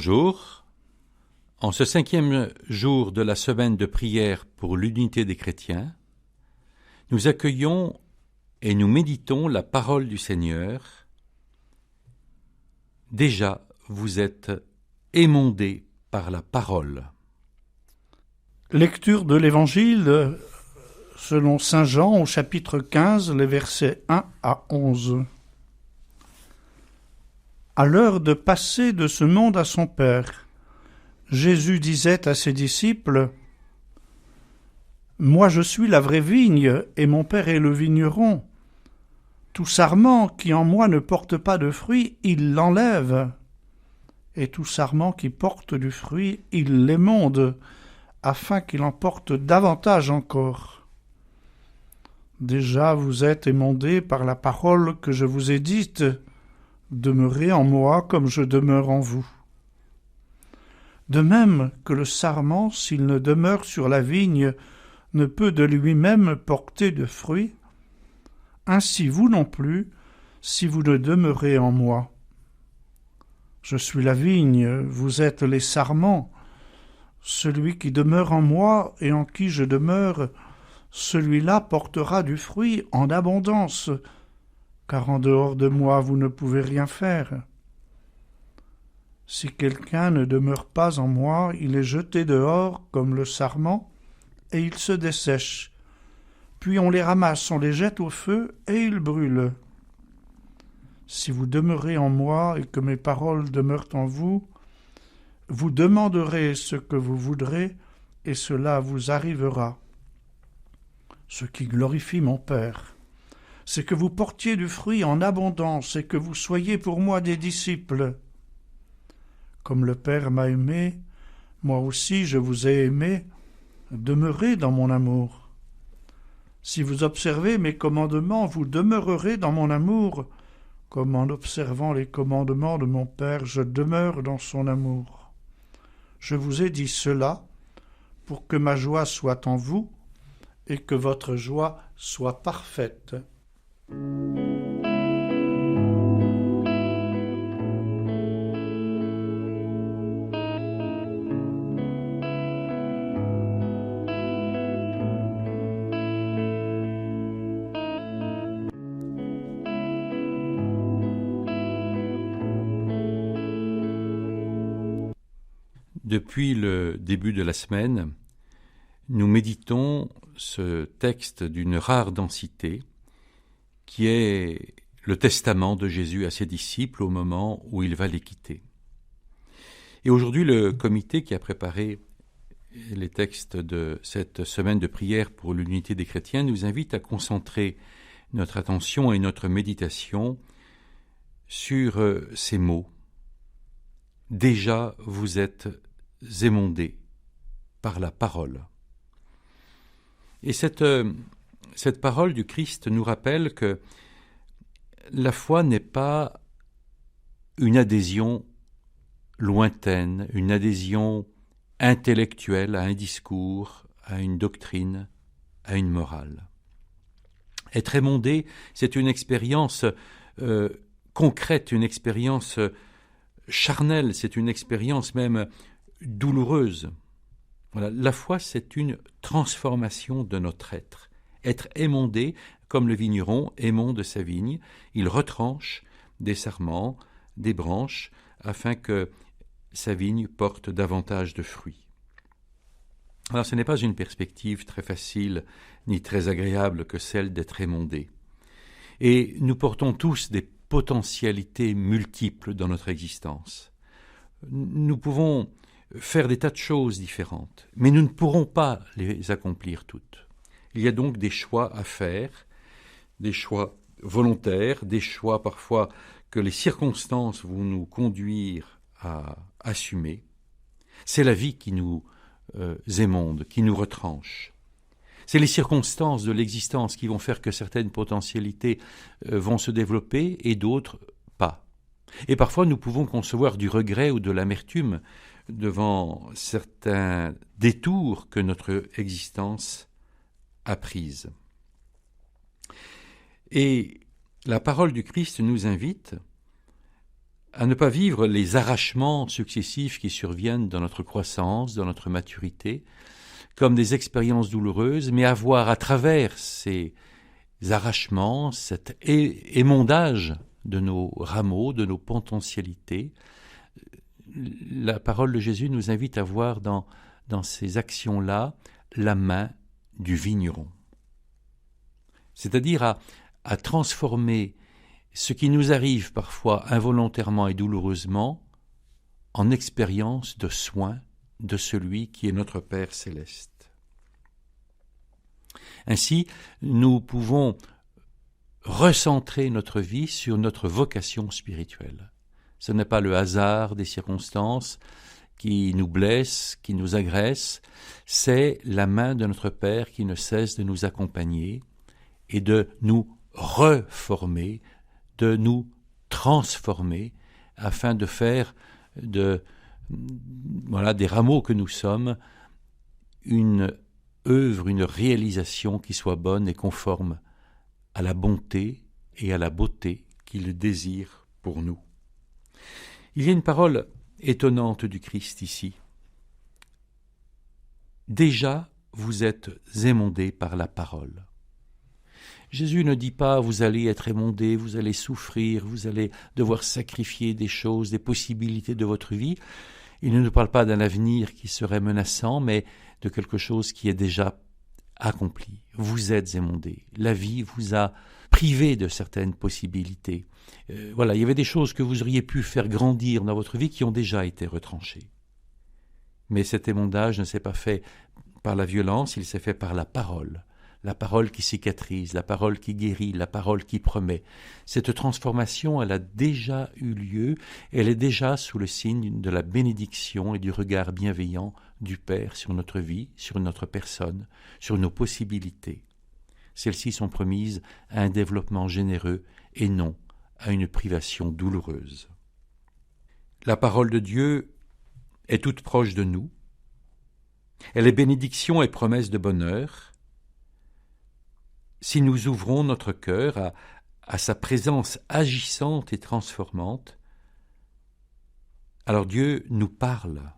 Bonjour. En ce 5e jour de la semaine de prière pour l'unité des chrétiens, nous accueillons et nous méditons la parole du Seigneur. Déjà, vous êtes émondés par la parole. Lecture de l'Évangile selon saint Jean au chapitre 15, les versets 1 à 11. À l'heure de passer de ce monde à son Père, Jésus disait à ses disciples : « Moi je suis la vraie vigne, et mon Père est le vigneron. Tout sarment qui en moi ne porte pas de fruit, il l'enlève. Et tout sarment qui porte du fruit, il l'émonde, afin qu'il en porte davantage encore. Déjà vous êtes émondés par la parole que je vous ai dite. Demeurez en moi comme je demeure en vous. De même que le sarment, s'il ne demeure sur la vigne, ne peut de lui-même porter de fruits, ainsi vous non plus, si vous ne demeurez en moi. Je suis la vigne, vous êtes les sarments. Celui qui demeure en moi et en qui je demeure, celui-là portera du fruit en abondance, car en dehors de moi vous ne pouvez rien faire. Si quelqu'un ne demeure pas en moi, il est jeté dehors comme le sarment, et il se dessèche. Puis on les ramasse, on les jette au feu, et ils brûlent. Si vous demeurez en moi et que mes paroles demeurent en vous, vous demanderez ce que vous voudrez, et cela vous arrivera. Ce qui glorifie mon Père, c'est que vous portiez du fruit en abondance et que vous soyez pour moi des disciples. Comme le Père m'a aimé, moi aussi je vous ai aimé, demeurez dans mon amour. Si vous observez mes commandements, vous demeurerez dans mon amour, comme en observant les commandements de mon Père, je demeure dans son amour. Je vous ai dit cela pour que ma joie soit en vous et que votre joie soit parfaite. Depuis le début de la semaine, nous méditons ce texte d'une rare densité qui est le testament de Jésus à ses disciples au moment où il va les quitter. Et aujourd'hui, le comité qui a préparé les textes de cette semaine de prière pour l'unité des chrétiens nous invite à concentrer notre attention et notre méditation sur ces mots. Déjà, vous êtes émondés par la parole. Et cette parole du Christ nous rappelle que la foi n'est pas une adhésion lointaine, une adhésion intellectuelle à un discours, à une doctrine, à une morale. Être émondé, c'est une expérience concrète, une expérience charnelle, c'est une expérience même douloureuse. Voilà, la foi, c'est une transformation de notre être. Être émondé, comme le vigneron émonde sa vigne, il retranche des sarments, des branches, afin que sa vigne porte davantage de fruits. Alors ce n'est pas une perspective très facile ni très agréable que celle d'être émondé. Et nous portons tous des potentialités multiples dans notre existence. Nous pouvons faire des tas de choses différentes, mais nous ne pourrons pas les accomplir toutes. Il y a donc des choix à faire, des choix volontaires, des choix parfois que les circonstances vont nous conduire à assumer. C'est la vie qui nous émonde, qui nous retranche. C'est les circonstances de l'existence qui vont faire que certaines potentialités vont se développer et d'autres pas. Et parfois nous pouvons concevoir du regret ou de l'amertume devant certains détours que notre existence a prises. Et la parole du Christ nous invite à ne pas vivre les arrachements successifs qui surviennent dans notre croissance, dans notre maturité, comme des expériences douloureuses, mais à voir à travers ces arrachements, cet émondage de nos rameaux, de nos potentialités. La parole de Jésus nous invite à voir dans ces actions-là la main du vigneron. C'est-à-dire à transformer ce qui nous arrive parfois involontairement et douloureusement en expérience de soin de celui qui est notre Père céleste. Ainsi, nous pouvons recentrer notre vie sur notre vocation spirituelle. Ce n'est pas le hasard des circonstances qui nous blessent, qui nous agressent, c'est la main de notre Père qui ne cesse de nous accompagner et de nous reformer, de nous transformer, afin de faire des rameaux que nous sommes, une œuvre, une réalisation qui soit bonne et conforme à la bonté et à la beauté qu'il désire pour nous. Il y a une parole étonnante du Christ ici. Déjà, vous êtes émondés par la parole. Jésus ne dit pas « vous allez être émondés, vous allez souffrir, vous allez devoir sacrifier des choses, des possibilités de votre vie ». Il ne nous parle pas d'un avenir qui serait menaçant, mais de quelque chose qui est déjà accompli. Vous êtes émondés. La vie vous a privé de certaines possibilités. Il y avait des choses que vous auriez pu faire grandir dans votre vie qui ont déjà été retranchées. Mais cet émondage ne s'est pas fait par la violence, il s'est fait par la parole qui cicatrise, la parole qui guérit, la parole qui promet. Cette transformation, elle a déjà eu lieu, elle est déjà sous le signe de la bénédiction et du regard bienveillant du Père sur notre vie, sur notre personne, sur nos possibilités. Celles-ci sont promises à un développement généreux et non à une privation douloureuse. La parole de Dieu est toute proche de nous. Elle est bénédiction et promesse de bonheur. Si nous ouvrons notre cœur à sa présence agissante et transformante, alors Dieu nous parle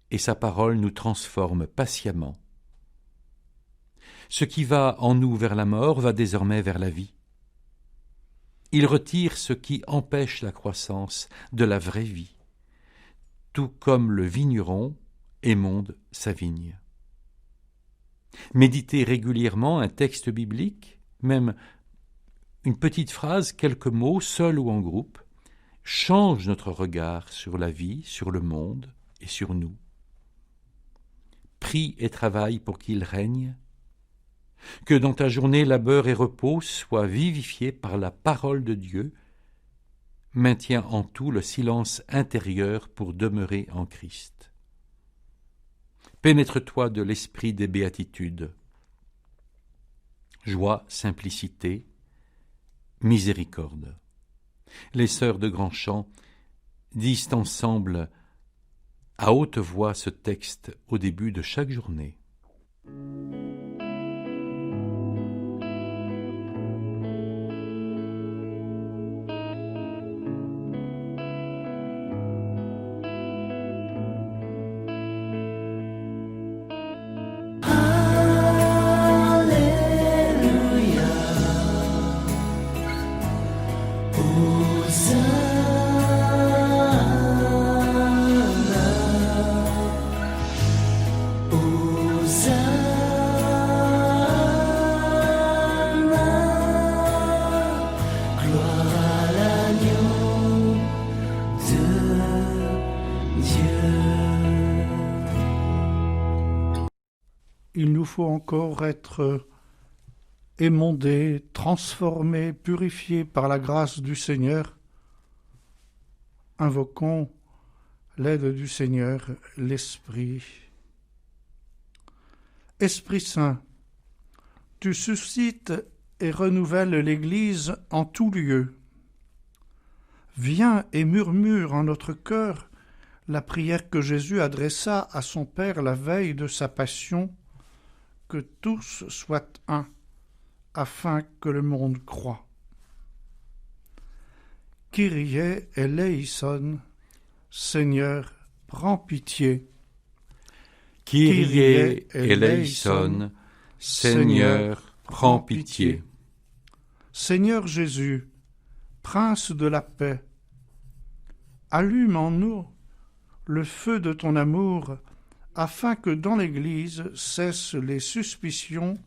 et sa parole nous transforme patiemment. Ce qui va en nous vers la mort va désormais vers la vie. Il retire ce qui empêche la croissance de la vraie vie, tout comme le vigneron émonde sa vigne. Méditer régulièrement un texte biblique, même une petite phrase, quelques mots, seul ou en groupe, change notre regard sur la vie, sur le monde et sur nous. Prie et travaille pour qu'il règne. Que dans ta journée labeur et repos soient vivifiés par la parole de Dieu. Maintiens en tout le silence intérieur pour demeurer en Christ. Pénètre-toi de l'esprit des béatitudes. Joie, simplicité, miséricorde. Les sœurs de Grand Chant disent ensemble à haute voix ce texte au début de chaque journée. Il nous faut encore être émondés, transformés, purifiés par la grâce du Seigneur. Invoquons l'aide du Seigneur, l'Esprit. Esprit Saint, tu suscites et renouvelles l'Église en tout lieu. Viens et murmure en notre cœur la prière que Jésus adressa à son Père la veille de sa passion, que tous soient un, afin que le monde croie. Kyrie eleison, Seigneur, prends pitié. Kyrie eleison, Seigneur, prends pitié. Seigneur Jésus, Prince de la paix, allume en nous le feu de ton amour, afin que dans l'Église cessent les suspicions,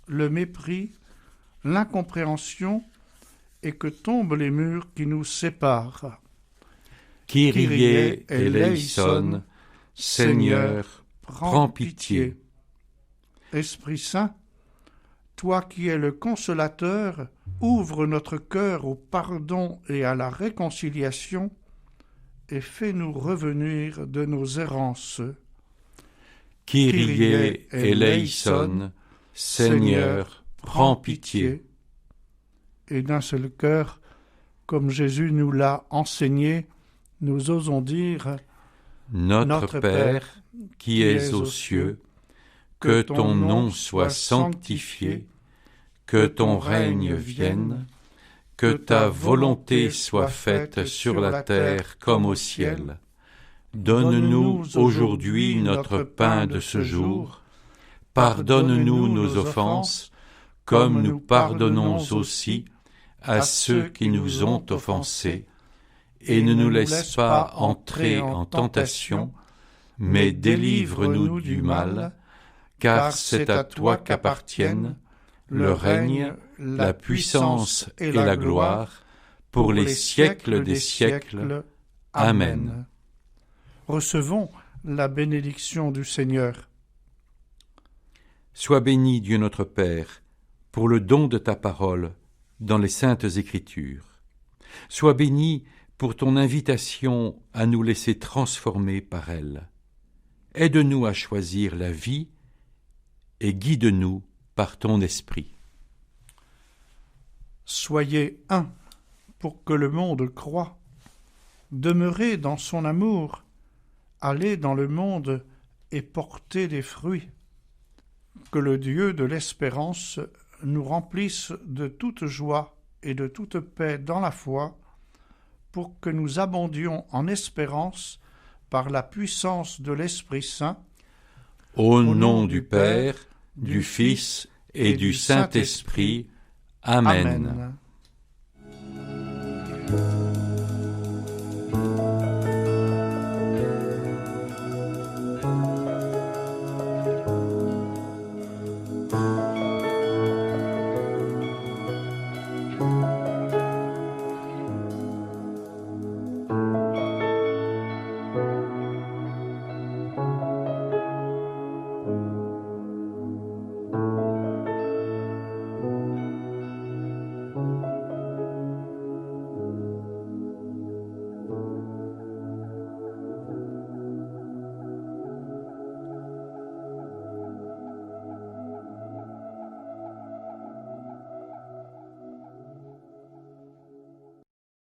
le mépris, l'incompréhension, et que tombent les murs qui nous séparent. Kyrie eleison, Seigneur, prends pitié. Esprit Saint, toi qui es le consolateur, ouvre notre cœur au pardon et à la réconciliation, et fais-nous revenir de nos errances. Kyrie eleison, Seigneur, prends pitié. Et d'un seul cœur, comme Jésus nous l'a enseigné, nous osons dire: Notre Père, qui es aux cieux, que ton nom soit sanctifié, que ton règne vienne, que ta volonté soit faite sur la terre comme au ciel. Donne-nous aujourd'hui notre pain de ce jour. Pardonne-nous nos offenses, comme nous pardonnons aussi à ceux qui nous ont offensés, et ne nous laisse pas entrer en tentation, mais délivre-nous du mal, car c'est à toi qu'appartiennent le règne, la puissance et la gloire, pour les siècles des siècles. Amen. Recevons la bénédiction du Seigneur. Sois béni, Dieu notre Père, pour le don de ta parole dans les saintes Écritures. Sois béni pour ton invitation à nous laisser transformer par elle. Aide-nous à choisir la vie et guide-nous par ton esprit. Soyez un pour que le monde croie. Demeurez dans son amour. Allez dans le monde et portez des fruits. Que le Dieu de l'espérance nous remplisse de toute joie et de toute paix dans la foi, pour que nous abondions en espérance par la puissance de l'Esprit Saint. Au nom du Père, du Fils et du Saint-Esprit. Amen. Amen.